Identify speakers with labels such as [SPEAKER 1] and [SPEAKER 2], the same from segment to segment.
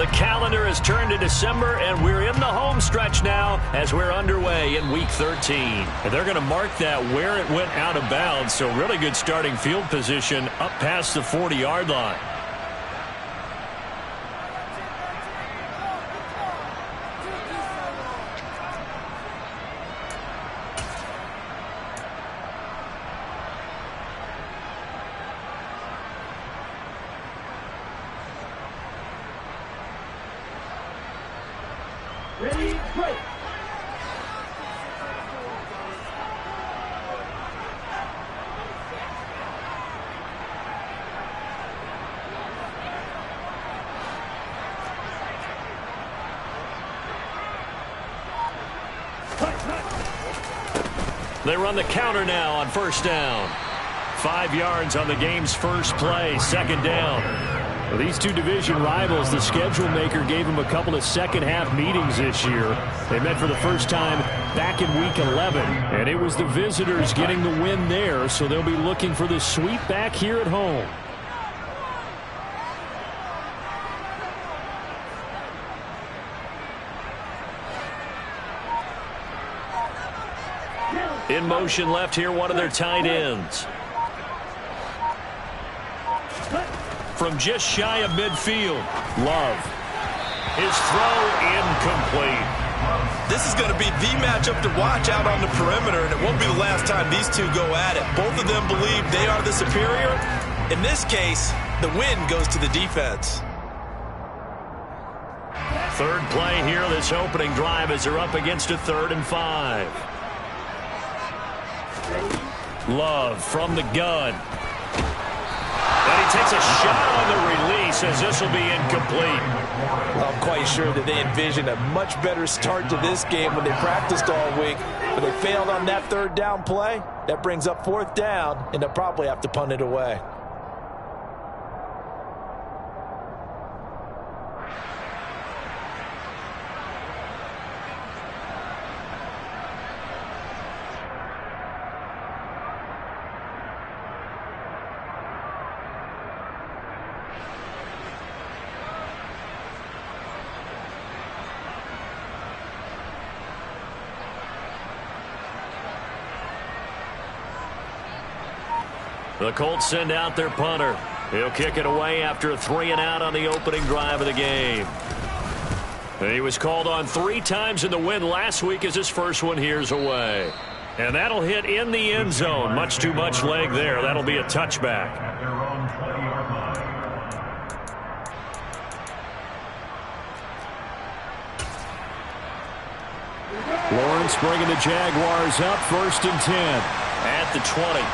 [SPEAKER 1] The calendar has turned to December, and we're in the home stretch now as we're underway in Week 13. And they're going to mark that where it went out of bounds, so really good starting field position up past the 40-yard line.
[SPEAKER 2] Ready, break.
[SPEAKER 1] They run the counter now on first down. 5 yards on the game's first play, second down. Well, these two division rivals, the schedule maker gave them a couple of second-half meetings this year. They met for the first time back in Week 11, and it was the visitors getting the win there, so they'll be looking for the sweep back here at home. In motion left here, one of their tight ends. From just shy of midfield, Love. His throw incomplete.
[SPEAKER 3] This is going to be the matchup to watch out on the perimeter, and it won't be the last time these two go at it. Both of them believe they are the superior. In this case, the win goes to the defense.
[SPEAKER 1] Third play here, this opening drive as they're up against a 3rd and 5. Love from the gun. And he takes a shot on the release as this will be incomplete.
[SPEAKER 3] I'm quite sure that they envisioned a much better start to this game when they practiced all week, but they failed on that 3rd down play. That brings up 4th down, and they'll probably have to punt it away.
[SPEAKER 1] The Colts send out their punter. He'll kick it away after a 3-and-out on the opening drive of the game. And he was called on 3 times in the win last week as his first one here's away. And that'll hit in the end zone. Much too much leg there. That'll be a touchback. Lawrence bringing the Jaguars up 1st and 10 at the 20.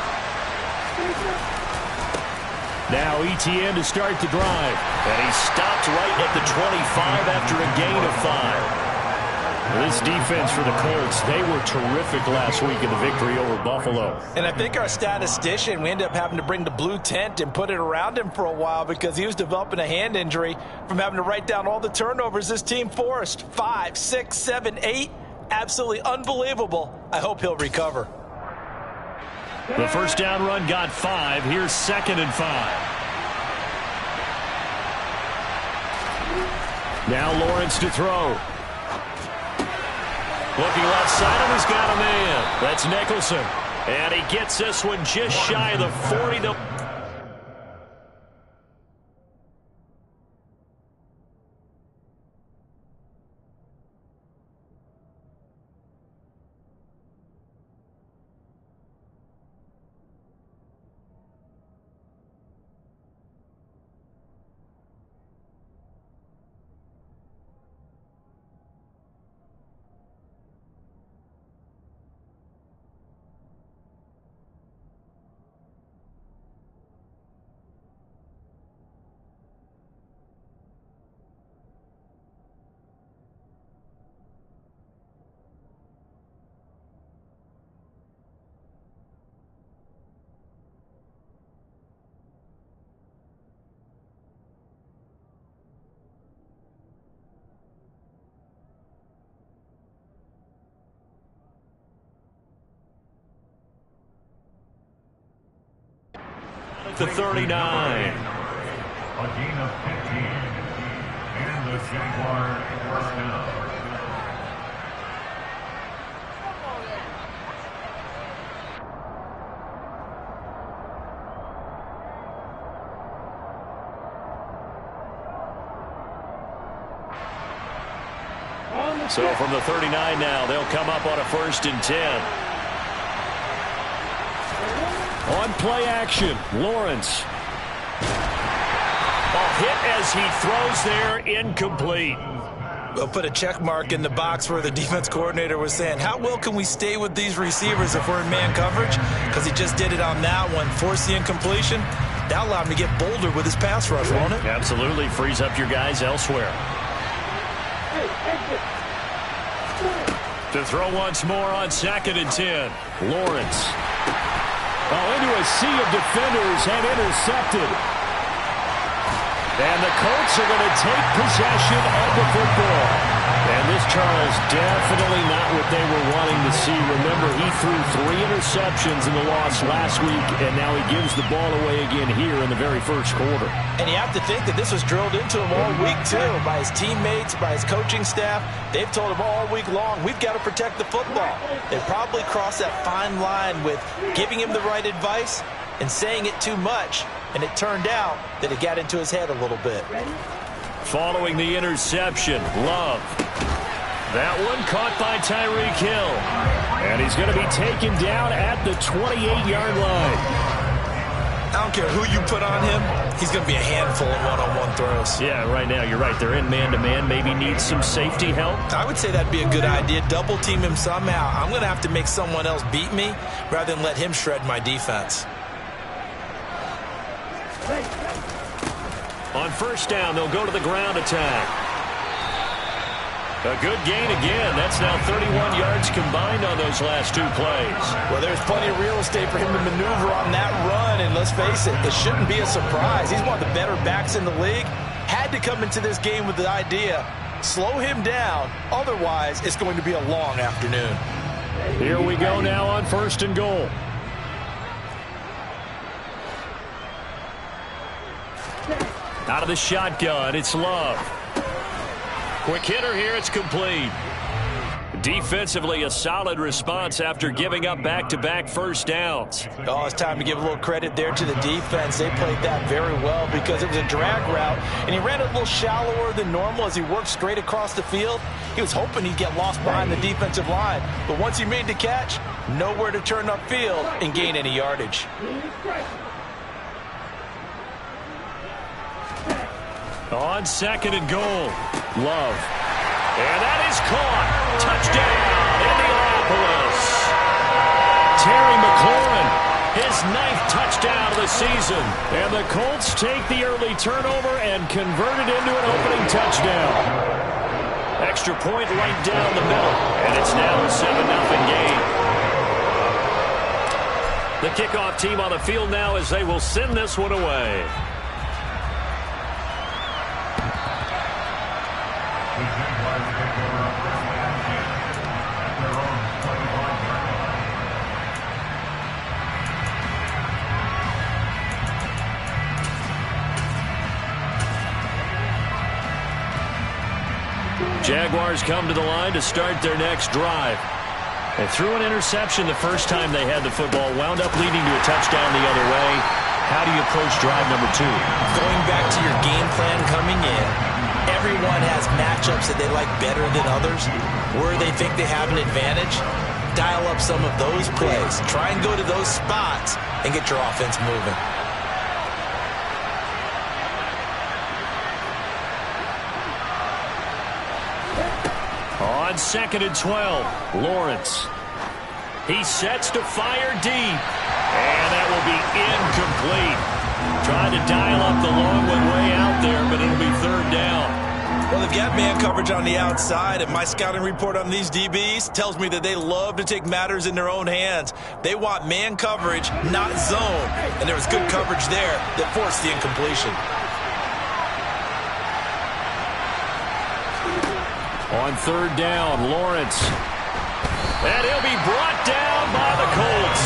[SPEAKER 1] Now ETN to start the drive. And he stopped right at the 25 after a gain of 5. This defense for the Colts, they were terrific last week in the victory over Buffalo.
[SPEAKER 3] And I think our statistician, we ended up having to bring the blue tent and put it around him for a while because he was developing a hand injury from having to write down all the turnovers this team forced. 5, 6, 7, 8. Absolutely unbelievable. I hope he'll recover.
[SPEAKER 1] The first down run got 5. Here's 2nd and 5. Now Lawrence to throw. Looking left side, and he's got a man. That's Nicholson. And he gets this one just shy of the 40. The 39.
[SPEAKER 4] A gain of 15. And
[SPEAKER 1] So from the 39 now, they'll come up on a 1st and 10. On play action, Lawrence. Hit as he throws there, incomplete.
[SPEAKER 3] We'll put a check mark in the box where the defense coordinator was saying, how well can we stay with these receivers if we're in man coverage? Because he just did it on that one, forced the incompletion. That allowed him to get bolder with his pass rush, won't it?
[SPEAKER 1] Absolutely, frees up your guys elsewhere. To throw once more on 2nd and 10. Lawrence. Into a sea of defenders and intercepted. And the Colts are going to take possession of the football. And this, Charles, definitely not what they were wanting to see. Remember, he threw 3 interceptions in the loss last week, and now he gives the ball away again here in the very first quarter.
[SPEAKER 3] And you have to think that this was drilled into him all week, too, by his teammates, by his coaching staff. They've told him all week long, we've got to protect the football. They probably crossed that fine line with giving him the right advice and saying it too much. And it turned out that it got into his head a little bit.
[SPEAKER 1] Following the interception, Love. That one caught by Tyreek Hill. And he's going to be taken down at the 28-yard line.
[SPEAKER 3] I don't care who you put on him. He's going to be a handful in one-on-one throws.
[SPEAKER 1] Yeah, right now, you're right. They're in man-to-man. Maybe needs some safety help.
[SPEAKER 3] I would say that'd be a good idea. Double team him somehow. I'm going to have to make someone else beat me rather than let him shred my defense.
[SPEAKER 1] On 1st down, they'll go to the ground attack. A good gain again. That's now 31 yards combined on those last 2 plays.
[SPEAKER 3] Well, there's plenty of real estate for him to maneuver on that run. And let's face it, it shouldn't be a surprise. He's one of the better backs in the league. Had to come into this game with the idea, slow him down. Otherwise, it's going to be a long afternoon.
[SPEAKER 1] Here we go now on 1st and goal. Out of the shotgun, it's Love. Quick hitter here, it's complete. Defensively, a solid response after giving up back-to-back 1st downs.
[SPEAKER 3] Oh, it's time to give a little credit there to the defense. They played that very well because it was a drag route, and he ran a little shallower than normal as he worked straight across the field. He was hoping he'd get lost behind the defensive line, but once he made the catch, nowhere to turn upfield and gain any yardage.
[SPEAKER 1] On 2nd and goal, Love. And that is caught. Touchdown, Indianapolis. Terry McLaurin, his 9th touchdown of the season. And the Colts take the early turnover and convert it into an opening touchdown. Extra point right down the middle. And it's now a 7-0 game. The kickoff team on the field now as they will send this one away. Jaguars come to the line to start their next drive. They threw an interception the first time they had the football, wound up leading to a touchdown the other way. How do you approach drive number 2?
[SPEAKER 3] Going back to your game plan coming in, everyone has matchups that they like better than others. Where they think they have an advantage, dial up some of those plays. Try and go to those spots and get your offense moving.
[SPEAKER 1] On 2nd and 12, Lawrence. He sets to fire deep. And that will be incomplete. Trying to dial up the long one way out there, but it'll be 3rd down.
[SPEAKER 3] Well, they've got man coverage on the outside, and my scouting report on these DBs tells me that they love to take matters in their own hands. They want man coverage, not zone. And there was good coverage there that forced the incompletion.
[SPEAKER 1] On 3rd down, Lawrence. And he'll be brought down by the Colts.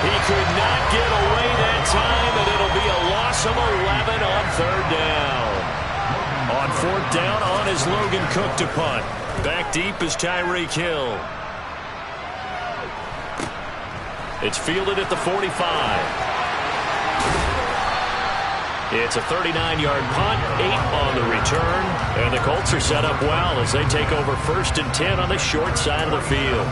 [SPEAKER 1] He could not get away that time, and it'll be a loss of 11 on 3rd down. On 4th brought down on his Logan Cook to punt. Back deep is Tyreek Hill. It's fielded at the 45. It's a 39-yard punt, 8 on the return, and the Colts are set up well as they take over 1st and 10 on the short side of the field.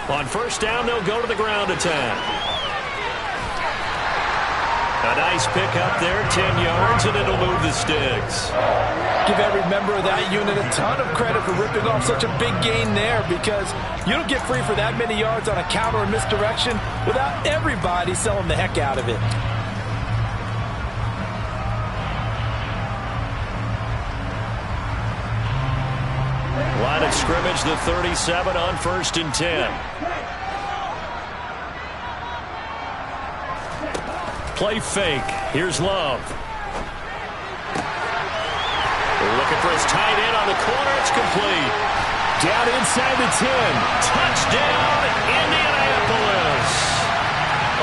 [SPEAKER 1] On 1st down, they'll go to the ground attack. A nice pick up there, 10 yards, and it'll move the sticks.
[SPEAKER 3] Give every member of that unit a ton of credit for ripping off such a big gain there, because you don't get free for that many yards on a counter or misdirection without everybody selling the heck out of it.
[SPEAKER 1] Line of scrimmage, the 37 on 1st and 10. Play fake. Here's Love. Looking for his tight end on the corner. It's complete. Down inside the 10. Touchdown, Indianapolis.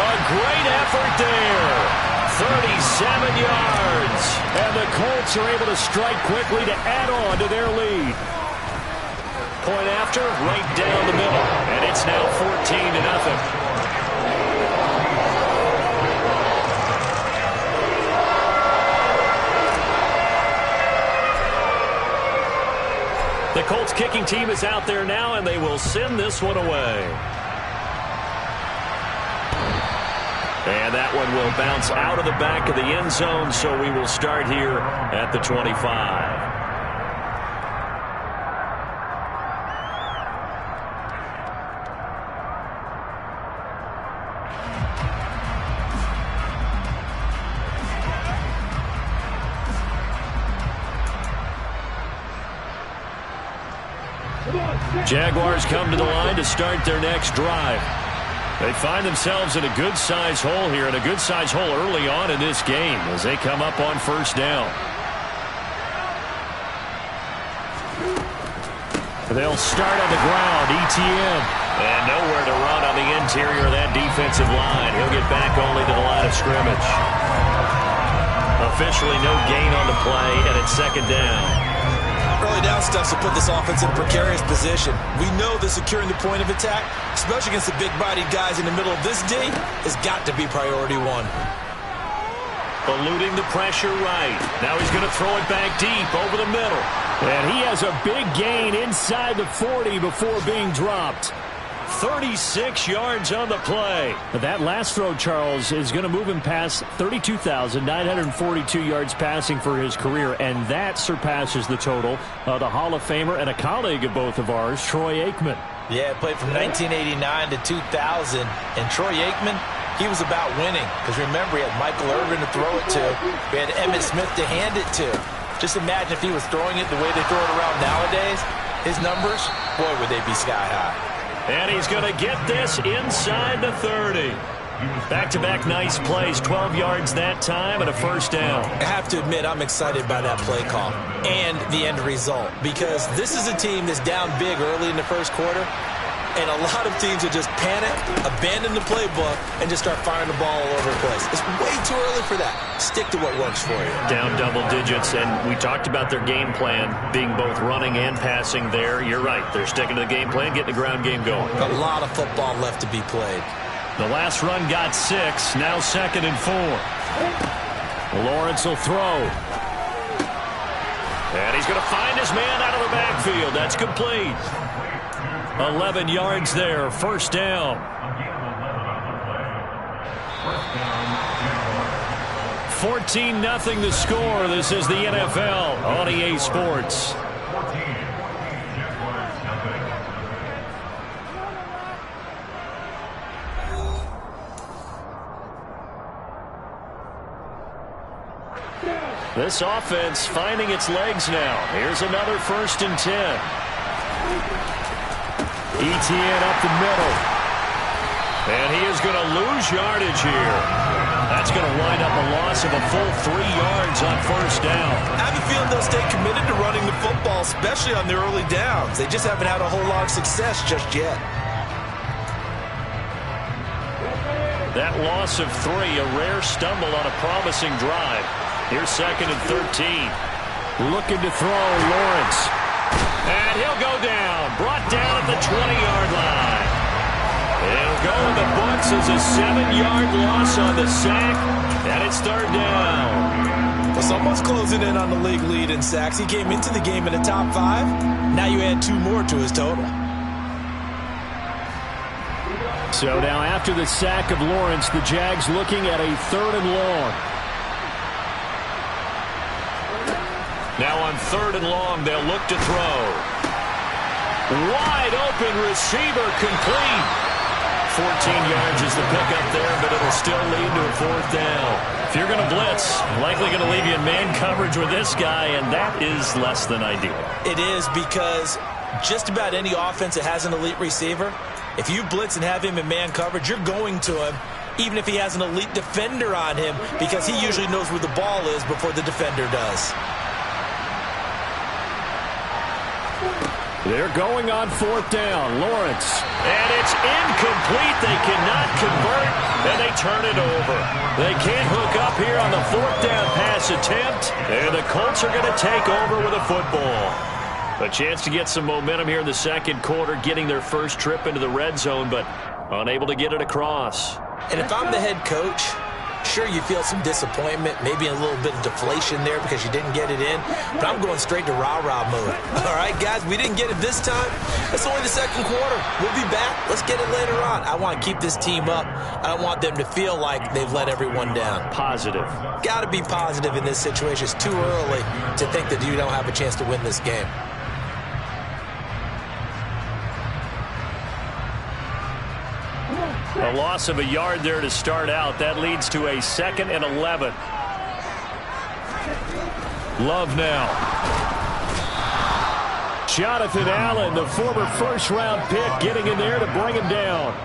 [SPEAKER 1] A great effort there. 37 yards. And the Colts are able to strike quickly to add on to their lead. Point after, right down the middle. And it's now 14-0. The Colts kicking team is out there now, and they will send this one away. And that one will bounce out of the back of the end zone, so we will start here at the 25. Jaguars come to the line to start their next drive. They find themselves in a good-sized hole here, and a good-sized hole early on in this game as they come up on 1st down. They'll start on the ground, ETN. And nowhere to run on the interior of that defensive line. He'll get back only to the line of scrimmage. Officially no gain on the play, and it's 2nd down.
[SPEAKER 3] Early down stuff to put this offense in a precarious position. We know that securing the point of attack, especially against the big-bodied guys in the middle of this D, has got to be priority 1.
[SPEAKER 1] Eluding the pressure right. Now he's going to throw it back deep over the middle. And he has a big gain inside the 40 before being dropped. 36 yards on the play. That last throw, Charles, is going to move him past 32,942 yards passing for his career, and that surpasses the total of the Hall of Famer and a colleague of both of ours, Troy Aikman.
[SPEAKER 3] Yeah, played from 1989 to 2000, and Troy Aikman, he was about winning, because remember, he had Michael Irvin to throw it to. He had Emmitt Smith to hand it to. Just imagine if he was throwing it the way they throw it around nowadays, his numbers, boy, would they be sky high.
[SPEAKER 1] And he's going to get this inside the 30. Back-to-back nice plays, 12 yards that time and a 1st down.
[SPEAKER 3] I have to admit, I'm excited by that play call and the end result, because this is a team that's down big early in the 1st quarter, and a lot of teams will just panic, abandon the playbook, and just start firing the ball all over the place. It's way too early for that. Stick to what works for you.
[SPEAKER 1] Down double digits, and we talked about their game plan being both running and passing there. You're right. They're sticking to the game plan, getting the ground game going.
[SPEAKER 3] A lot of football left to be played.
[SPEAKER 1] The last run got 6, now 2nd and 4. Lawrence will throw. And he's going to find his man out of the backfield. That's complete. 11 yards there, 1st down. 14-0 the score. This is the NFL on EA Sports. This offense finding its legs now. Here's another 1st and 10. ETN up the middle. And he is going to lose yardage here. That's going to wind up a loss of a full 3 yards on first down.
[SPEAKER 3] I have a feeling they'll stay committed to running the football, especially on the early downs. They just haven't had a whole lot of success just yet.
[SPEAKER 1] That loss of 3, a rare stumble on a promising drive. Here's 2nd and 13. Looking to throw, Lawrence. And he'll go down. Brought down at the 20-yard line. It'll go in the books as a 7-yard loss on the sack. And it's 3rd down.
[SPEAKER 3] Well, someone's closing in on the league lead in sacks. He came into the game in the top 5. Now you add 2 more to his total.
[SPEAKER 1] So now after the sack of Lawrence, the Jags looking at a 3rd and long. Now on 3rd and long, they'll look to throw. Wide open receiver complete. 14 yards is the pickup there, but it'll still lead to a 4th down. If you're going to blitz, likely going to leave you in man coverage with this guy, and that is less than ideal.
[SPEAKER 3] It is, because just about any offense that has an elite receiver, if you blitz and have him in man coverage, you're going to him, even if he has an elite defender on him, because he usually knows where the ball is before the defender does.
[SPEAKER 1] They're going on 4th down. Lawrence. And it's incomplete. They cannot convert, and they turn it over. They can't hook up here on the 4th down pass attempt, and the Colts are going to take over with a football. A chance to get some momentum here in the 2nd quarter, getting their first trip into the red zone, but unable to get it across.
[SPEAKER 3] And if I'm the head coach, sure, you feel some disappointment, maybe a little bit of deflation there because you didn't get it in, but I'm going straight to rah-rah mode. All right, guys, we didn't get it this time. It's only the 2nd quarter. We'll be back. Let's get it later on. I want to keep this team up. I don't want them to feel like they've let everyone down.
[SPEAKER 1] Positive.
[SPEAKER 3] Got to be positive in this situation. It's too early to think that you don't have a chance to win this game.
[SPEAKER 1] A loss of a yard there to start out. That leads to a 2nd and 11. Love now. Jonathan Allen, the former first-round pick, getting in there to bring him down.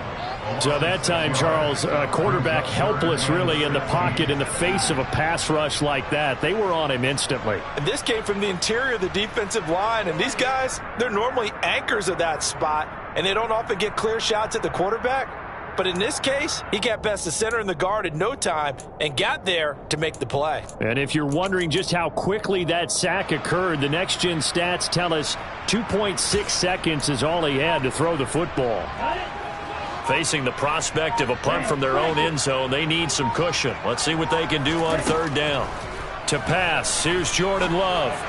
[SPEAKER 1] So that time, Charles, quarterback helpless really in the pocket in the face of a pass rush like that. They were on him instantly.
[SPEAKER 3] And this came from the interior of the defensive line. And these guys, they're normally anchors of that spot, and they don't often get clear shots at the quarterback. But in this case, he got past the center and the guard in no time and got there to make the play.
[SPEAKER 1] And if you're wondering just how quickly that sack occurred, the next-gen stats tell us 2.6 seconds is all he had to throw the football. Facing the prospect of a punt from their own end zone, they need some cushion. Let's see what they can do on 3rd down. To pass, here's Jordan Love.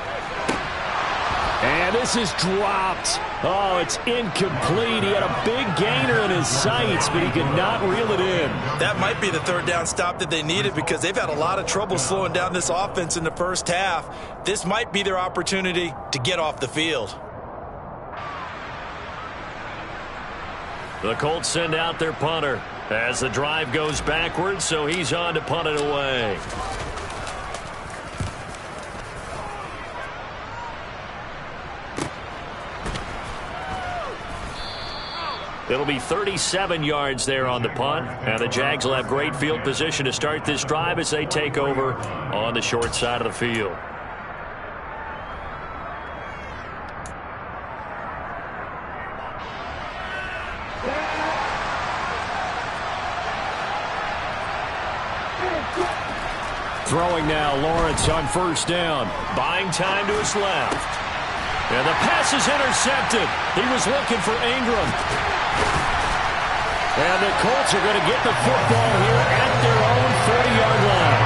[SPEAKER 1] And this is dropped. Oh, it's incomplete. He had a big gainer in his sights, but he could not reel it in.
[SPEAKER 3] That might be the 3rd down stop that they needed, because they've had a lot of trouble slowing down this offense in the first half. This might be their opportunity to get off the field.
[SPEAKER 1] The Colts send out their punter as the drive goes backwards, so he's on to punt it away. It'll be 37 yards there on the punt. And the Jags will have great field position to start this drive as they take over on the short side of the field. Throwing now, Lawrence on 1st down. Buying time to his left. And the pass is intercepted. He was looking for Ingram. And the Colts are going to get the football here at their own 40-yard line.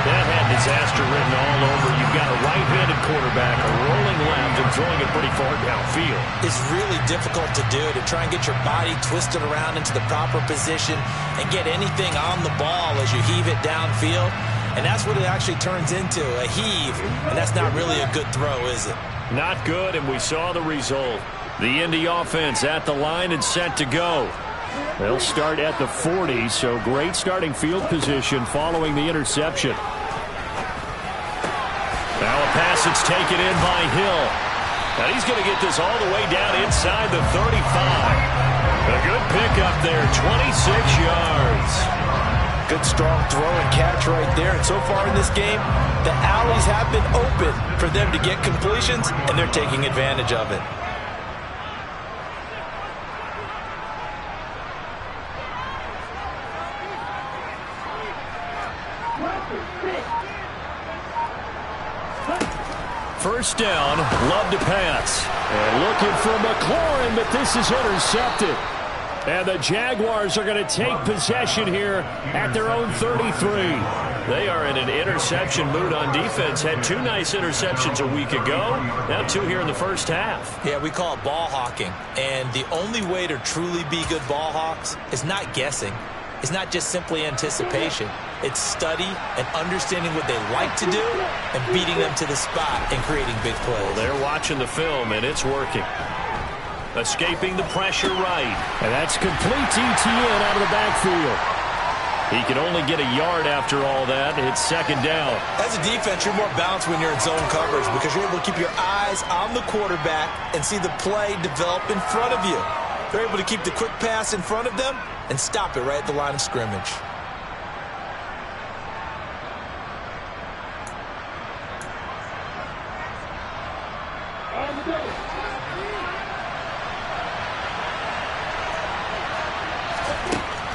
[SPEAKER 1] That had disaster written all over. You've got a right-handed quarterback, a rolling left, and throwing it pretty far downfield.
[SPEAKER 3] It's really difficult to do, to try and get your body twisted around into the proper position and get anything on the ball as you heave it downfield. And that's what it actually turns into, a heave. And that's not really a good throw, is it?
[SPEAKER 1] Not good, and we saw the result. The Indy offense at the line and set to go. They'll start at the 40, so great starting field position following the interception. Now a pass that's taken in by Hill. And he's going to get this all the way down inside the 35. A good pickup there, 26 yards.
[SPEAKER 3] Good, strong throw and catch right there. And so far in this game, the alleys have been open for them to get completions, and they're taking advantage of it.
[SPEAKER 1] First down, love to pass. And looking for McLaurin, but this is intercepted. And the Jaguars are going to take possession here at their own 33. They are in an interception mood on defense. Had 2 nice interceptions a week ago. Now 2 here in the first half.
[SPEAKER 3] Yeah, we call it ball hawking. And the only way to truly be good ball hawks is not guessing. It's not just simply anticipation. It's study and understanding what they like to do and beating them to the spot and creating big plays.
[SPEAKER 1] Well, they're watching the film, and it's working. Escaping the pressure right. And that's complete ETN out of the backfield. He can only get a yard after all that. It's second down.
[SPEAKER 3] As a defense, you're more balanced when you're in zone coverage because you're able to keep your eyes on the quarterback and see the play develop in front of you. They're able to keep the quick pass in front of them and stop it right at the line of scrimmage.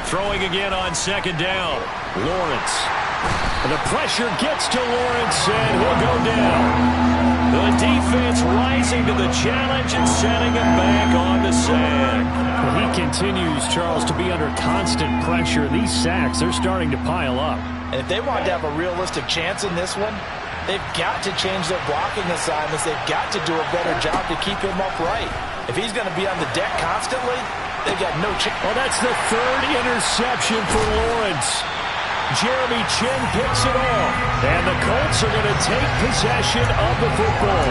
[SPEAKER 1] Throwing again on second down. Lawrence. And the pressure gets to Lawrence, and he'll go down. The defense rising to the challenge and setting him back on the sack. Well, he continues, Charles, to be under constant pressure. These sacks, they're starting to pile up.
[SPEAKER 3] And if they want to have a realistic chance in this one, they've got to change their blocking assignments. They've got to do a better job to keep him upright. If he's going to be on the deck constantly, they've got no chance.
[SPEAKER 1] Well, that's the 3rd interception for Lawrence. Jeremy Chin picks it off. And the Colts are going to take possession of the football.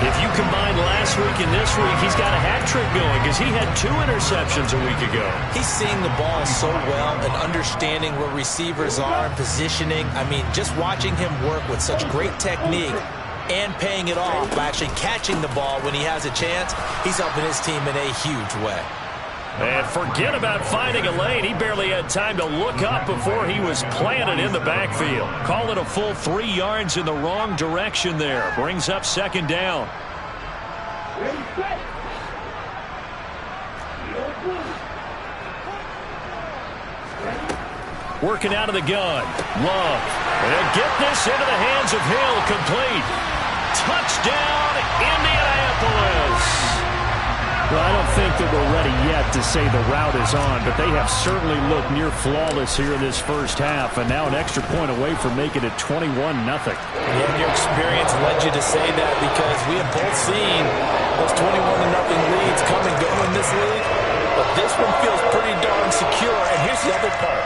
[SPEAKER 1] If you combine last week and this week, he's got a hat trick going because he had 2 interceptions a week ago.
[SPEAKER 3] He's seeing the ball so well and understanding where receivers are and positioning. I mean, just watching him work with such great technique and paying it off by actually catching the ball when he has a chance, he's helping his team in a huge way.
[SPEAKER 1] And forget about finding a lane. He barely had time to look up before he was planted in the backfield. Call it a full 3 yards in the wrong direction there. Brings up second down. Working out of the gun. Love. And get this into the hands of Hill. Complete. Touchdown, Indianapolis. Well, I don't think that we're ready yet to say the route is on, but they have certainly looked near flawless here in this first half, and now an extra point away from making it 21-0.
[SPEAKER 3] Yeah, your experience led you to say that because we have both seen those 21-0 leads come and go in this league, but this one feels pretty darn secure, and here's the other part.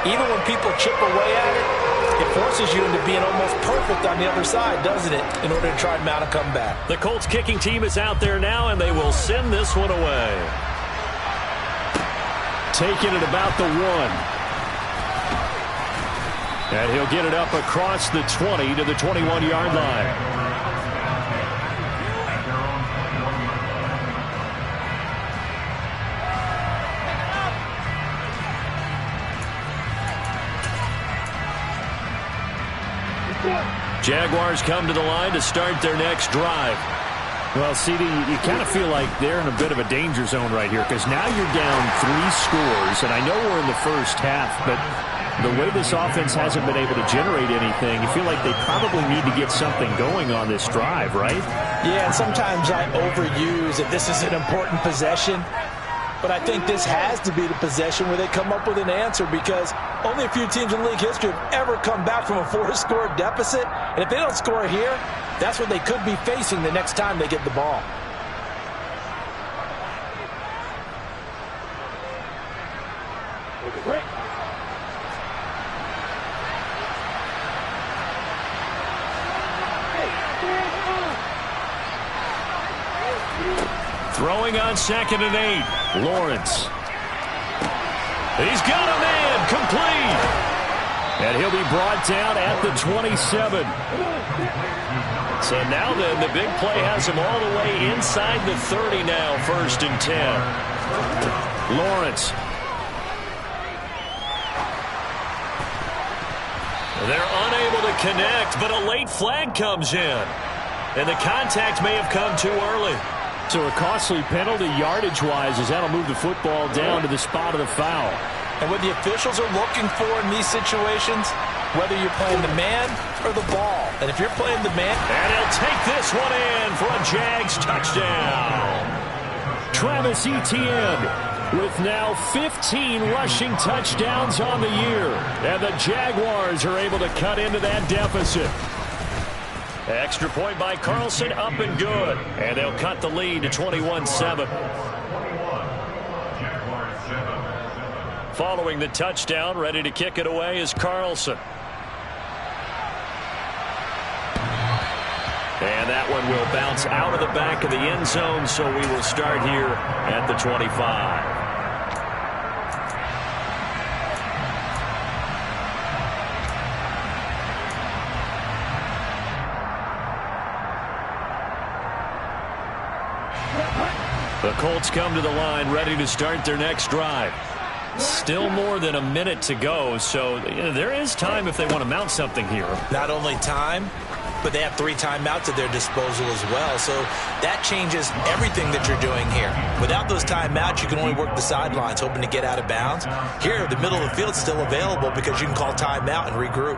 [SPEAKER 3] Even when people chip away at it, it forces you into being almost perfect on the other side, doesn't it, in order to try and mount a comeback.
[SPEAKER 1] The Colts kicking team is out there now, and they will send this one away. Taking it about the 1. And he'll get it up across the 20 to the 21-yard line. Jaguars come to the line to start their next drive. Well, CD, you kind of feel like they're in a bit of a danger zone right here because now you're down 3 scores, and I know we're in the first half, but the way this offense hasn't been able to generate anything, you feel like they probably need to get something going on this drive, right?
[SPEAKER 3] Yeah, and sometimes I overuse that this is an important possession. But I think this has to be the possession where they come up with an answer because only a few teams in league history have ever come back from a 4-score deficit. And if they don't score here, that's what they could be facing the next time they get the ball.
[SPEAKER 1] Throwing on 2nd and 8. Lawrence. He's got a man. Complete. And he'll be brought down at the 27. So now then, the big play has him all the way inside the 30 now, 1st and 10. Lawrence. They're unable to connect, but a late flag comes in. And the contact may have come too early. So a costly penalty yardage-wise as that'll move the football down to the spot of the foul.
[SPEAKER 3] And what the officials are looking for in these situations, whether you're playing the man or the ball. And if you're playing the man...
[SPEAKER 1] And he'll take this one in for a Jags touchdown. Travis Etienne with now 15 rushing touchdowns on the year. And the Jaguars are able to cut into that deficit. Extra point by Carlson, up and good. And they'll cut the lead to 21-7. Following the touchdown, ready to kick it away is Carlson. And that one will bounce out of the back of the end zone, so we will start here at the 25. The Colts come to the line ready to start their next drive. Still more than a minute to go, so there is time if they want to mount something here.
[SPEAKER 3] Not only time, but they have 3 timeouts at their disposal as well, so that changes everything that you're doing here. Without those timeouts, you can only work the sidelines, hoping to get out of bounds. Here, the middle of the field is still available because you can call timeout and regroup.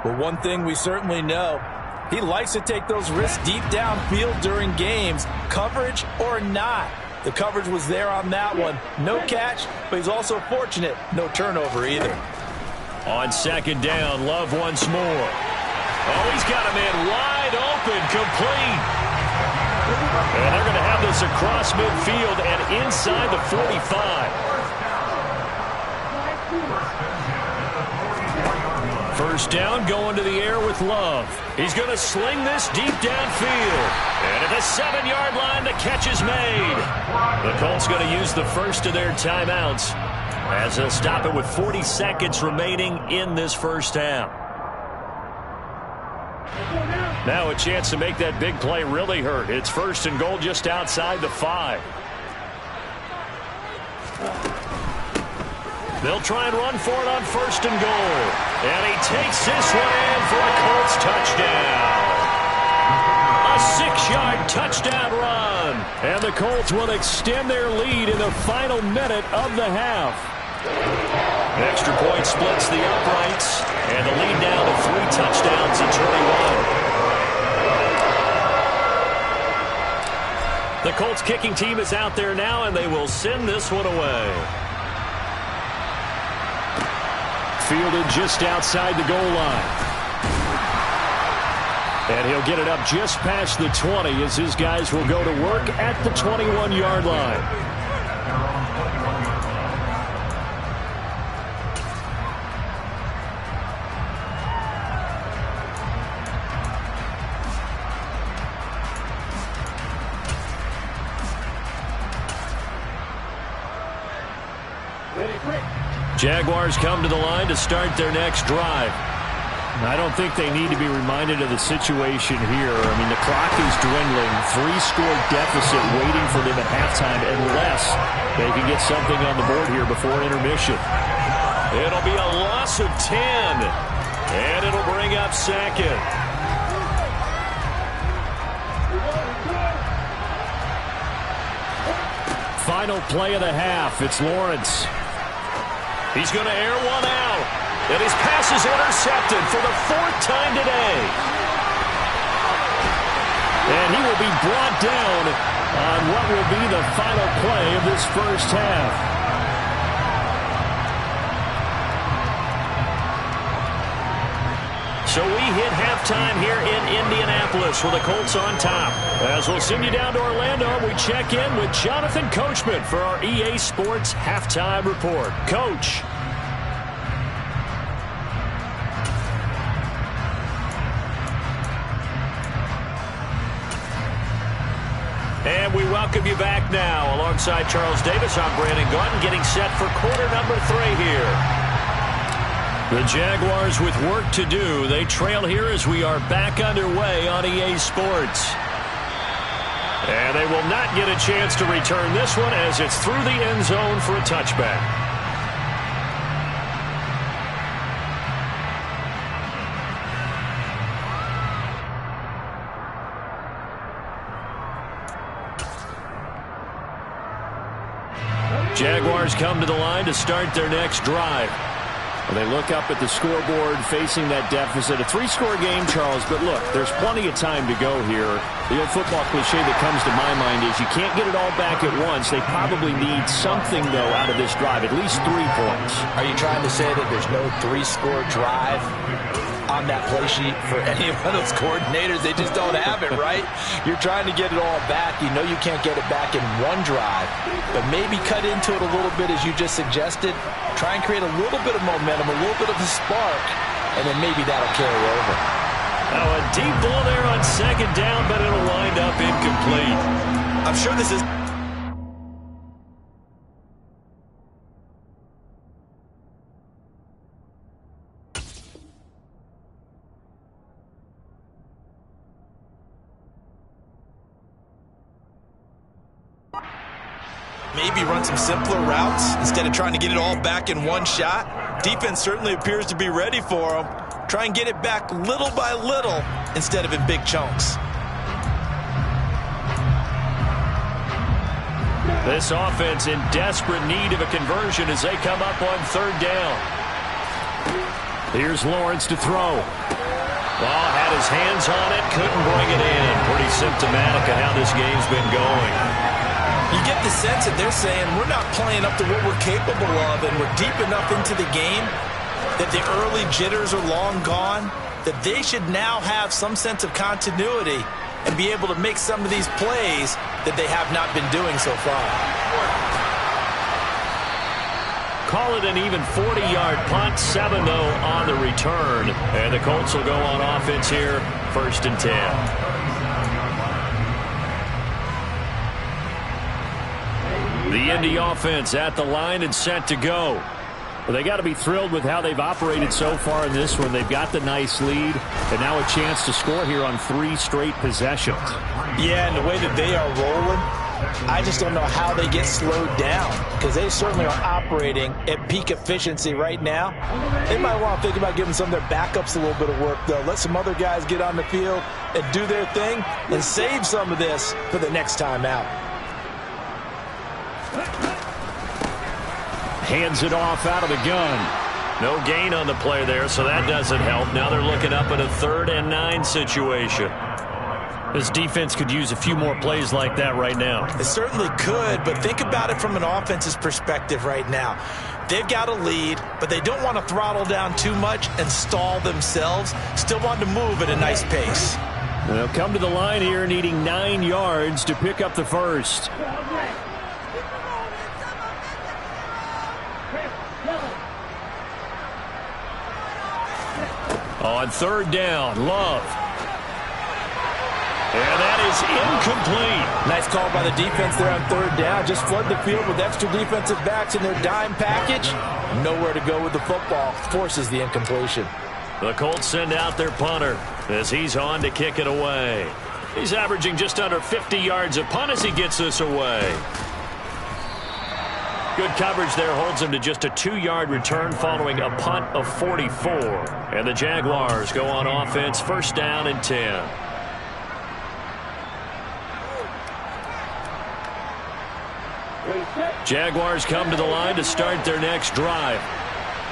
[SPEAKER 3] Well, one thing we certainly know, he likes to take those risks deep downfield during games, coverage or not. The coverage was there on that one. No catch, but he's also fortunate. No turnover either.
[SPEAKER 1] On second down, Love once more. Oh, he's got a man wide open, complete. And they're going to have this across midfield and inside the 45. First down, going to the air with Love. He's going to sling this deep downfield. And at the 7-yard line, the catch is made. The Colts going to use the first of their timeouts as they'll stop it with 40 seconds remaining in this first half. Now a chance to make that big play really hurt. It's first and goal just outside the 5. They'll try and run for it on first and goal. And he takes this one in for a Colts touchdown. A 6-yard touchdown run. And the Colts will extend their lead in the final minute of the half. Extra point splits the uprights. And the lead now to 3 touchdowns to 21. The Colts kicking team is out there now, and they will send this one away. Fielded just outside the goal line. And he'll get it up just past the 20 as his guys will go to work at the 21-yard line. Jaguars come to the line to start their next drive. I don't think they need to be reminded of the situation here. I mean, the clock is dwindling. 3-score deficit waiting for them at halftime unless they can get something on the board here before intermission. It'll be a loss of 10. And it'll bring up second. Final play of the half. It's Lawrence. He's going to air one out. And his pass is intercepted for the 4th time today. And he will be brought down on what will be the final play of this first half. So we hit halftime here in Indianapolis with the Colts on top. As we'll send you down to Orlando, we check in with Jonathan Coachman for our EA Sports Halftime Report. Coach. And we welcome you back now. Alongside Charles Davis, I'm Brandon Gaudin, getting set for quarter number 3 here. The Jaguars with work to do. They trail here as we are back underway on EA Sports. And they will not get a chance to return this one as it's through the end zone for a touchback. Jaguars come to the line to start their next drive. Well, they look up at the scoreboard facing that deficit. A 3-score game, Charles, but look, there's plenty of time to go here. The old football cliche that comes to my mind is you can't get it all back at once. They probably need something, though, out of this drive, at least 3 points.
[SPEAKER 3] Are you trying to say that there's no 3-score drive on that play sheet for any of those coordinators? They just don't have it, right? You're trying to get it all back. You know you can't get it back in one drive, but maybe cut into it a little bit as you just suggested. Try and create a little bit of momentum, a little bit of a spark, and then maybe that'll carry over.
[SPEAKER 1] Now a deep ball there on 2nd down, but it'll wind up incomplete.
[SPEAKER 3] I'm sure this is... Maybe run some simpler routes instead of trying to get it all back in one shot. Defense certainly appears to be ready for them. Try and get it back little by little instead of in big chunks.
[SPEAKER 1] This offense in desperate need of a conversion as they come up on 3rd down. Here's Lawrence to throw. Ball had his hands on it, couldn't bring it in. Pretty symptomatic of how this game's been going.
[SPEAKER 3] You get the sense that they're saying we're not playing up to what we're capable of, and we're deep enough into the game that the early jitters are long gone, that they should now have some sense of continuity and be able to make some of these plays that they have not been doing so far.
[SPEAKER 1] Call it an even 40-yard punt, 7-0 on the return. And the Colts will go on offense here, 1st and 10. The Indy offense at the line and set to go. Well, they got to be thrilled with how they've operated so far in this one. They've got the nice lead, and now a chance to score here on 3 straight possessions.
[SPEAKER 3] Yeah, and the way that they are rolling, I just don't know how they get slowed down, because they certainly are operating at peak efficiency right now. They might want to think about giving some of their backups a little bit of work, though. Let some other guys get on the field and do their thing and save some of this for the next time out.
[SPEAKER 1] Hands it off out of the gun. No gain on the play there, so that doesn't help. Now they're looking up at a 3rd and 9 situation. This defense could use a few more plays like that right now.
[SPEAKER 3] It certainly could, but think about it from an offense's perspective right now. They've got a lead, but they don't want to throttle down too much and stall themselves. Still want to move at a nice pace.
[SPEAKER 1] They'll come to the line here needing 9 yards to pick up the first. On 3rd down, Love. And that is incomplete.
[SPEAKER 3] Nice call by the defense there on 3rd down. Just flood the field with extra defensive backs in their dime package. Nowhere to go with the football. Forces the incompletion.
[SPEAKER 1] The Colts send out their punter as he's on to kick it away. He's averaging just under 50 yards a punt as he gets this away. Good coverage there holds him to just a 2-yard return following a punt of 44. And the Jaguars go on offense, 1st down and 10. Jaguars come to the line to start their next drive.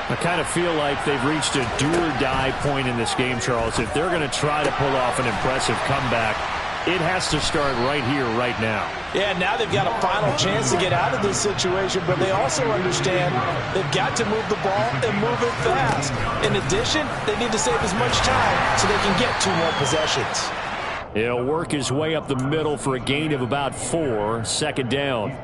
[SPEAKER 1] I kind of feel like they've reached a do-or-die point in this game, Charles. If they're going to try to pull off an impressive comeback, it has to start right here, right now.
[SPEAKER 3] Yeah, now they've got a final chance to get out of this situation, but they also understand they've got to move the ball and move it fast. In addition, they need to save as much time so they can get 2 more possessions.
[SPEAKER 1] He'll work his way up the middle for a gain of about 4, 2nd down.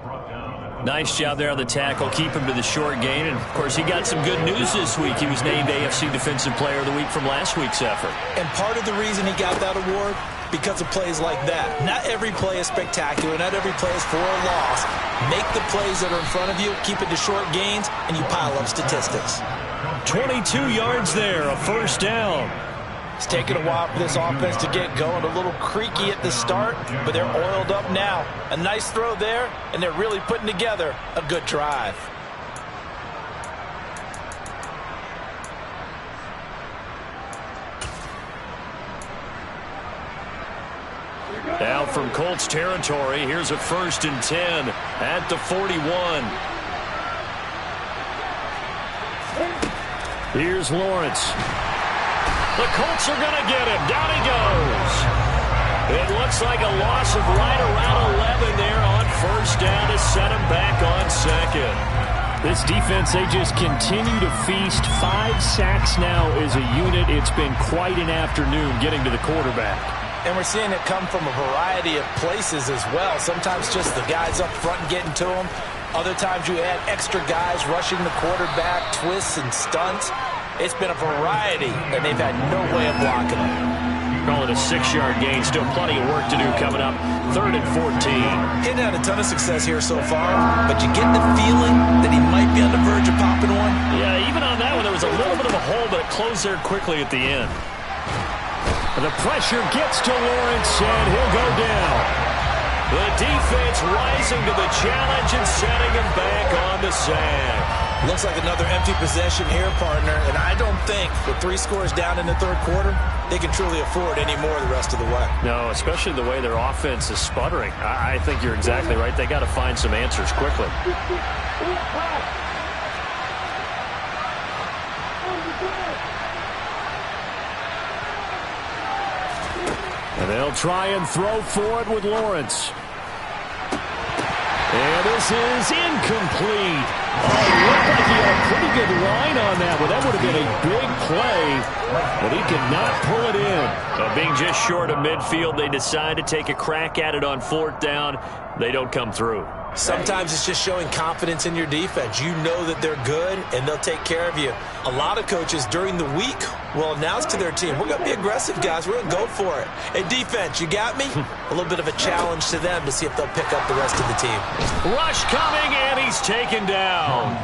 [SPEAKER 1] Nice job there on the tackle. Keep him to the short gain. And, of course, he got some good news this week. He was named AFC Defensive Player of the Week from last week's effort.
[SPEAKER 3] And part of the reason he got that award, because of plays like that. Not every play is spectacular. Not every play is for a loss. Make the plays that are in front of you, keep it to short gains, and you pile up statistics.
[SPEAKER 1] 22 yards there, a 1st down.
[SPEAKER 3] It's taken a while for this offense to get going. A little creaky at the start, but they're oiled up now. A nice throw there, and they're really putting together a good drive.
[SPEAKER 1] Now from Colts territory, here's a 1st and 10 at the 41. Here's Lawrence. The Colts are going to get him. Down he goes. It looks like a loss of right around 11 there on first down to set him back on second. This defense, they just continue to feast. 5 sacks now as a unit. It's been quite an afternoon getting to the quarterback.
[SPEAKER 3] And we're seeing it come from a variety of places as well. Sometimes just the guys up front and getting to them. Other times you add extra guys rushing the quarterback, twists and stunts. It's been a variety, and they've had no way of blocking them.
[SPEAKER 1] Call it a 6-yard gain. Still plenty of work to do coming up. 3rd and 14.
[SPEAKER 3] Hitting had a ton of success here so far, but you get the feeling that he might be on the verge of popping one.
[SPEAKER 1] Yeah, even on that one, there was a little bit of a hole, but it closed there quickly at the end. The pressure gets to Lawrence, and he'll go down. The defense rising to the challenge and setting him back on the sack.
[SPEAKER 3] Looks like another empty possession here, partner, and I don't think with 3 scores down in the third quarter, they can truly afford any more the rest of the way.
[SPEAKER 1] No, especially the way their offense is sputtering. I think you're exactly right. They got to find some answers quickly. And they'll try and throw for it with Lawrence. And this is incomplete. Oh, it looked like he had a pretty good line on that one. That would have been a big play, but he could not pull it in. So being just short of midfield, they decide to take a crack at it on 4th down. They don't come through.
[SPEAKER 3] Sometimes it's just showing confidence in your defense. You know that they're good, and they'll take care of you. A lot of coaches during the week will announce to their team, we're going to be aggressive, guys. We're going to go for it. Hey, defense, you got me? A little bit of a challenge to them to see if they'll pick up the rest of the team.
[SPEAKER 1] Rush coming, and he's taken down.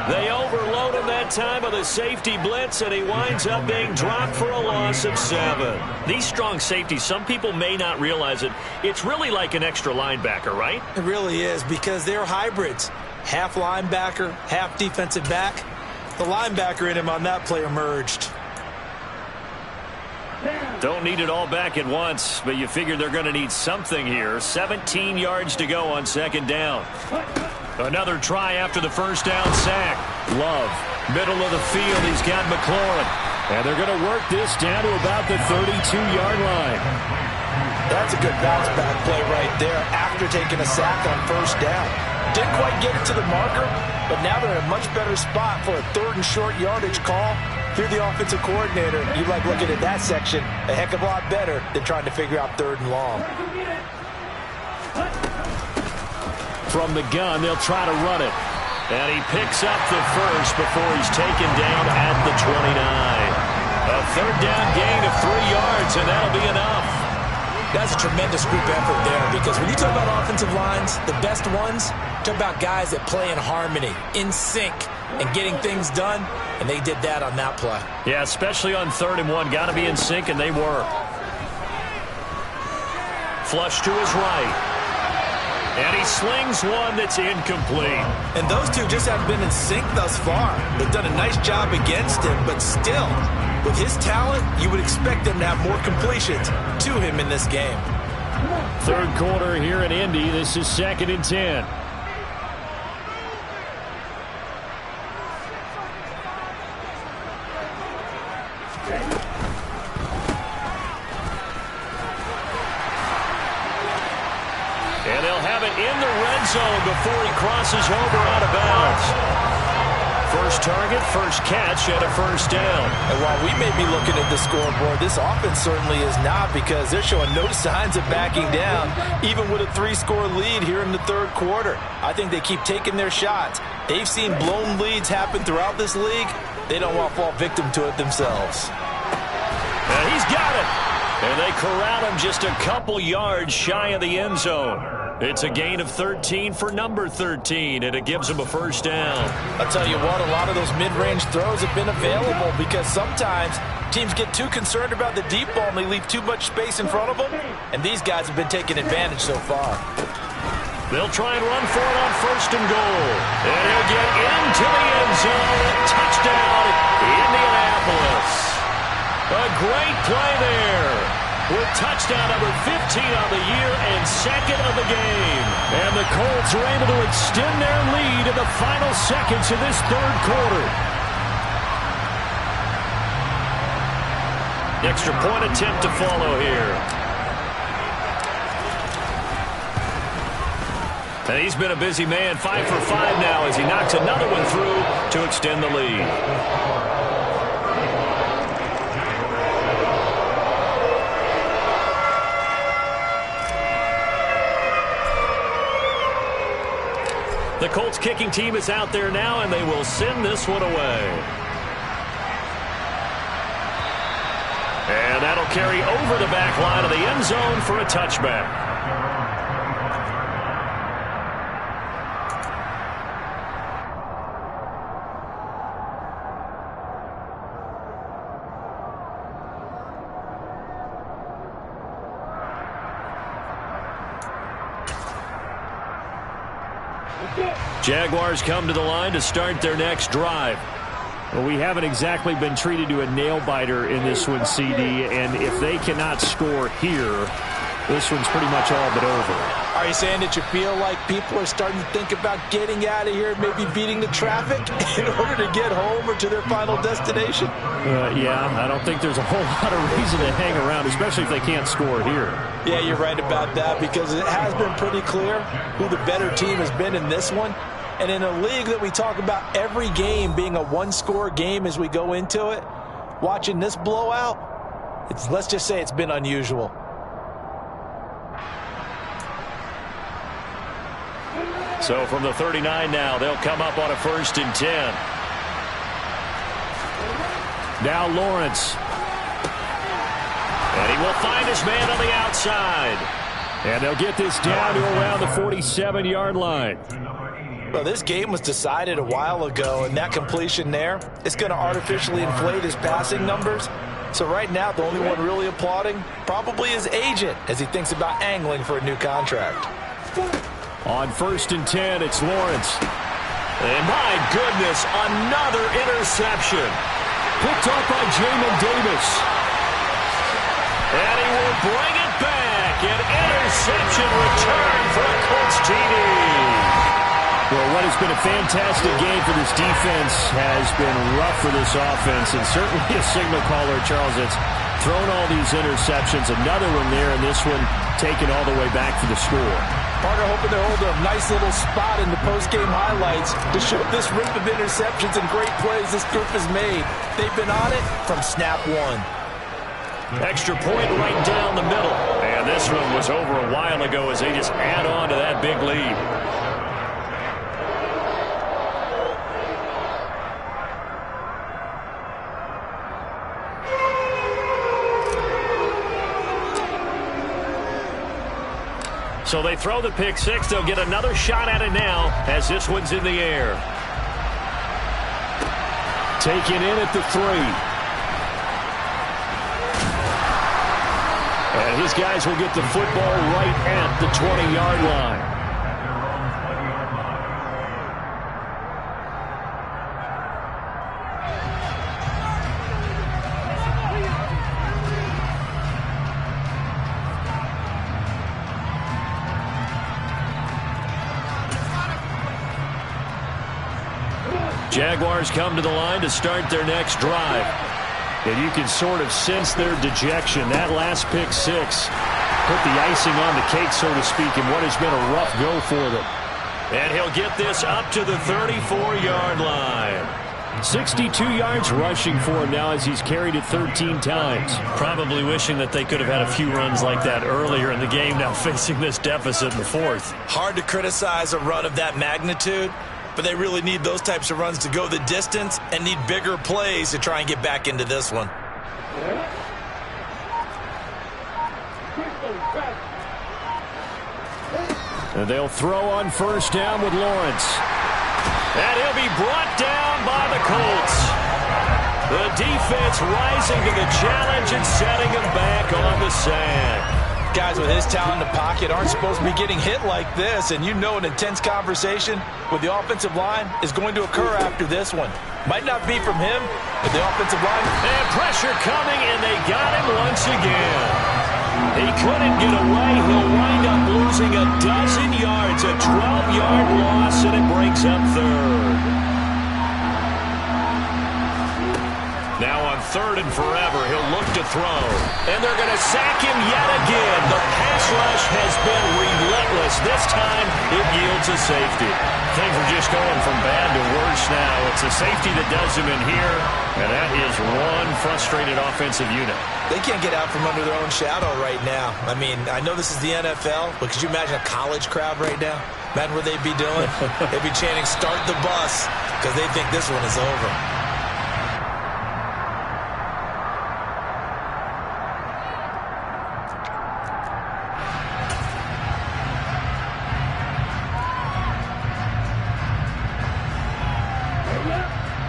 [SPEAKER 1] They overload him that time with a safety blitz, and he winds up being dropped for a loss of 7. These strong safeties, some people may not realize it. It's really like an extra linebacker, right?
[SPEAKER 3] It really is, because they're hybrids. Half linebacker, half defensive back. The linebacker in him on that play emerged.
[SPEAKER 1] Don't need it all back at once, but you figure they're going to need something here. 17 yards to go on 2nd down. Another try after the first down sack. Love, middle of the field. He's got McLaurin. And they're going to work this down to about the 32-yard line.
[SPEAKER 3] That's a good bounce-back play right there after taking a sack on first down. Didn't quite get it to the marker, but now they're in a much better spot for a 3rd and short yardage call. If you're the offensive coordinator, you like looking at that section a heck of a lot better than trying to figure out 3rd and long.
[SPEAKER 1] From the gun, they'll try to run it. And he picks up the first before he's taken down at the 29. A 3rd down gain of 3 yards, and that'll be enough.
[SPEAKER 3] That's a tremendous group effort there, because when you talk about offensive lines, the best ones, talk about guys that play in harmony, in sync, and getting things done, and they did that on that play.
[SPEAKER 1] Yeah, especially on 3rd and 1. Got to be in sync, and they were. Flush to his right. And he slings one that's incomplete.
[SPEAKER 3] And those two just haven't been in sync thus far. They've done a nice job against him, but still, with his talent, you would expect them to have more completions to him in this game.
[SPEAKER 1] 3rd quarter here in Indy. This is 2nd and 10. And they'll have it in the red zone before he crosses over out of bounds. First target, first catch, and a first down.
[SPEAKER 3] And while we may be looking at the scoreboard, this offense certainly is not, because they're showing no signs of backing down, even with a 3-score lead here in the 3rd quarter. I think they keep taking their shots. They've seen blown leads happen throughout this league. They don't want to fall victim to it themselves.
[SPEAKER 1] And he's got it. And they corral him just a couple yards shy of the end zone. It's a gain of 13 for number 13, and it gives him a first down.
[SPEAKER 3] I'll tell you what, a lot of those mid-range throws have been available, because sometimes teams get too concerned about the deep ball and they leave too much space in front of them, and these guys have been taking advantage so far.
[SPEAKER 1] They'll try and run for it on 1st and goal. And he'll get into the end zone. Touchdown, Indianapolis. A great play there. With touchdown number 15 on the year and 2nd of the game. And the Colts are able to extend their lead in the final seconds of this 3rd quarter. Extra point attempt to follow here. And he's been a busy man, 5 for 5 now as he knocks another one through to extend the lead. The Colts kicking team is out there now, and they will send this one away. And that'll carry over the back line of the end zone for a touchback. Jaguars come to the line to start their next drive. Well, we haven't exactly been treated to a nail-biter in this one, CD, and if they cannot score here, this one's pretty much all but over.
[SPEAKER 3] Are you saying that you feel like people are starting to think about getting out of here, maybe beating the traffic in order to get home or to their final destination?
[SPEAKER 1] Yeah, I don't think there's a whole lot of reason to hang around, especially if they can't score here. Yeah,
[SPEAKER 3] you're right about that, because it has been pretty clear who the better team has been in this one. And in a league that we talk about every game being a one-score game as we go into it, watching this blowout, let's just say it's been unusual.
[SPEAKER 1] So from the 39 now, they'll come up on a 1st and 10. Now Lawrence. And he will find his man on the outside. And they'll get this down to around the 47-yard line.
[SPEAKER 3] Well, this game was decided a while ago, and that completion there, it's going to artificially inflate his passing numbers. So right now, the only one really applauding probably his agent as he thinks about angling for a new contract.
[SPEAKER 1] On 1st and 10, it's Lawrence. And my goodness, another interception. Picked up by Jamin Davis. And he will bring it back. An interception return for a Colts TD. Well, what has been a fantastic game for this defense has been rough for this offense, and certainly a signal caller, Charles, that's thrown all these interceptions. Another one there, and this one taken all the way back for the score.
[SPEAKER 3] Partner hoping to hold a nice little spot in the post-game highlights to show this rip of interceptions and great plays this group has made. They've been on it from snap one.
[SPEAKER 1] Extra point right down the middle. And this one was over a while ago as they just add on to that big lead. So they throw the pick six. They'll get another shot at it now as this one's in the air. Taken in at the 3. And his guys will get the football right at the 20-yard line. Jaguars come to the line to start their next drive. And you can sort of sense their dejection. That last pick six put the icing on the cake, so to speak, in what has been a rough go for them. And he'll get this up to the 34-yard line. 62 yards rushing for him now as he's carried it 13 times. Probably wishing that they could have had a few runs like that earlier in the game, now facing this deficit in the 4th.
[SPEAKER 3] Hard to criticize a run of that magnitude, but they really need those types of runs to go the distance and need bigger plays to try and get back into this one.
[SPEAKER 1] And they'll throw on first down with Lawrence. And he'll be brought down by the Colts. The defense rising to the challenge and setting him back on the sand. Guys with his talent in the pocket aren't supposed to be getting hit like this, and you know an intense conversation with the offensive line is going to occur after this one. Might not be from him, but the offensive line. And pressure coming, and they got him once again. He couldn't get away. He'll wind up losing a dozen yards, a 12-yard loss, and it brings up third. Now on third and forever. He'll look to throw. And they're going to sack him yet again. The pass rush has been relentless. This time, it yields a safety. Things are just going from bad to worse now. It's a safety that does him in here, and that is one frustrated offensive unit.
[SPEAKER 3] They can't get out from under their own shadow right now. I mean, I know this is the NFL, but could you imagine a college crowd right now? Imagine what they'd be doing. They'd be chanting, "Start the bus," because they think this one is over.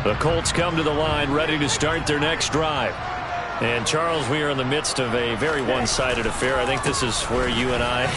[SPEAKER 1] The Colts come to the line ready to start their next drive. And, Charles, we are in the midst of a very one-sided affair. I think this is where you and I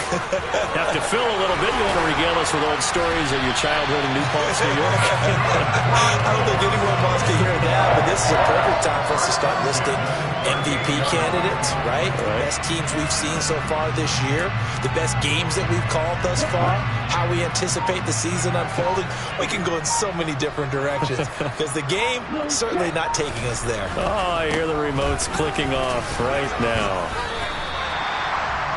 [SPEAKER 1] have to fill a little bit. You want to regale us with old stories of your childhood in New Paltz, New York?
[SPEAKER 3] I don't think anyone wants to hear that, but this is a perfect time for us to start listing MVP candidates, right? The best teams we've seen so far this year, the best games that we've called thus far, how we anticipate the season unfolding. We can go in so many different directions because the game certainly not taking us there.
[SPEAKER 1] Oh, I hear the remotes clicking off right now.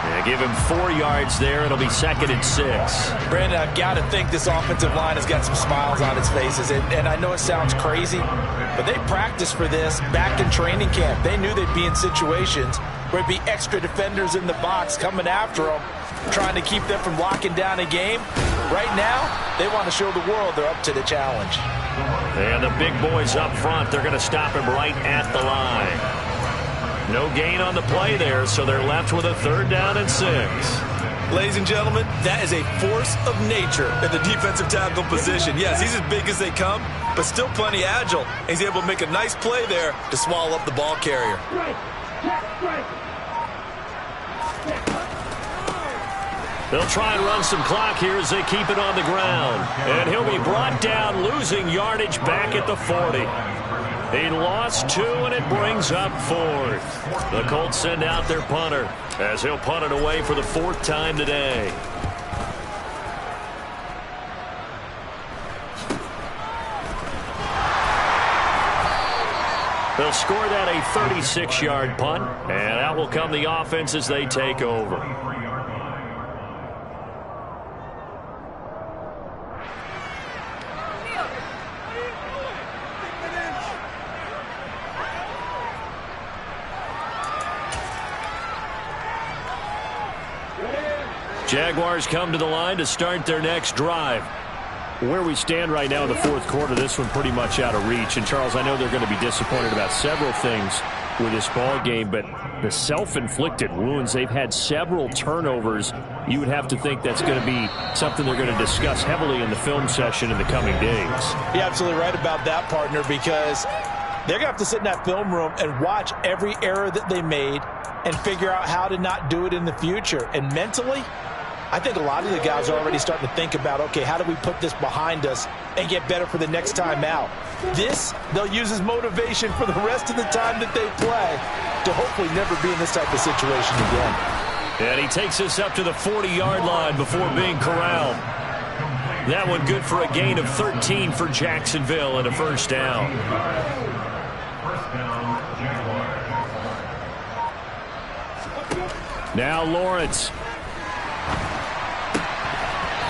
[SPEAKER 1] Yeah, give him 4 yards there. It'll be 2nd and 6.
[SPEAKER 3] Brandon, I've got to think this offensive line has got some smiles on its faces. And I know it sounds crazy, but they practiced for this back in training camp. They knew they'd be in situations where it'd be extra defenders in the box coming after them, trying to keep them from locking down a game. Right now, they want to show the world they're up to the challenge.
[SPEAKER 1] And the big boys up front, they're going to stop him right at the line. No gain on the play there, so they're left with a 3rd down and 6.
[SPEAKER 3] Ladies and gentlemen, that is a force of nature in the defensive tackle position. Yes, he's as big as they come, but still plenty agile. He's able to make a nice play there to swallow up the ball carrier.
[SPEAKER 1] They'll try and run some clock here as they keep it on the ground. And he'll be brought down, losing yardage back at the 40. He lost 2, and it brings up 4th. The Colts send out their punter as he'll punt it away for the 4th time today. They'll score that a 36-yard punt, and out will come the offense as they take over. Jaguars come to the line to start their next drive. Where we stand right now in the 4th quarter, this one pretty much out of reach. And, Charles, I know they're going to be disappointed about several things with this ball game, but the self-inflicted wounds, they've had several turnovers. You would have to think that's going to be something they're going to discuss heavily in the film session in the coming days.
[SPEAKER 3] You're absolutely right about that, partner, because they're going to have to sit in that film room and watch every error that they made and figure out how to not do it in the future. And mentally, I think a lot of the guys are already starting to think about, okay, how do we put this behind us and get better for the next time out? This, they'll use as motivation for the rest of the time that they play to hopefully never be in this type of situation again.
[SPEAKER 1] And he takes us up to the 40-yard line before being corralled. That one good for a gain of 13 for Jacksonville and a 1st down. Now Lawrence.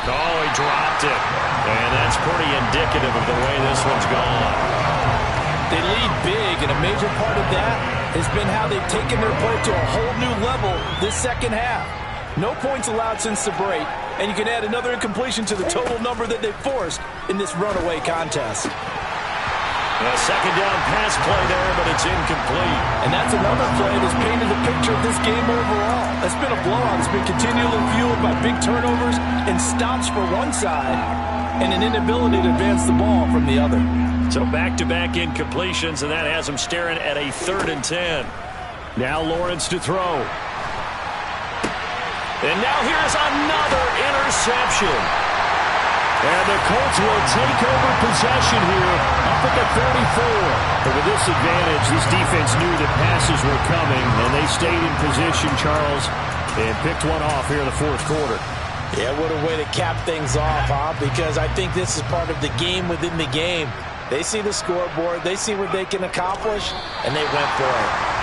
[SPEAKER 1] Oh, he dropped it. And that's pretty indicative of the way this one's gone.
[SPEAKER 3] They lead big, and a major part of that has been how they've taken their play to a whole new level this second half. No points allowed since the break, and you can add another incompletion to the total number that they've forced in this runaway contest.
[SPEAKER 1] A 2nd down pass play there, but it's incomplete.
[SPEAKER 3] And that's another play that's painted the picture of this game overall. It's been a blowout. It's been continually fueled by big turnovers and stops for one side and an inability to advance the ball from the other.
[SPEAKER 1] So back-to-back incompletions, and that has them staring at a 3rd and 10. Now Lawrence to throw. And now here's another interception. And the Colts will take over possession here up at the 34. But with this advantage, this defense knew that passes were coming, and they stayed in position, Charles, and picked one off here in the 4th quarter.
[SPEAKER 3] Yeah, what a way to cap things off, huh? Because I think this is part of the game within the game. They see the scoreboard. They see what they can accomplish, and they went for it.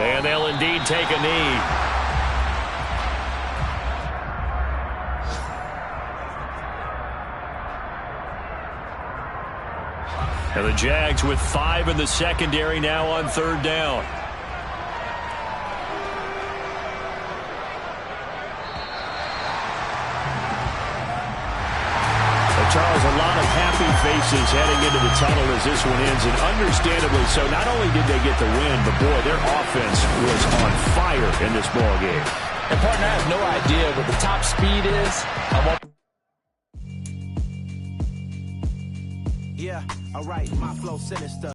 [SPEAKER 1] And they'll indeed take a knee. And the Jags with 5 in the secondary now on 3rd down. Charles, a lot of happy faces heading into the tunnel as this one ends, and understandably so. Not only did they get the win, but boy, their offense was on fire in this ball game.
[SPEAKER 3] And partner, I have no idea what the top speed is.
[SPEAKER 2] Yeah, all right, my flow sinister.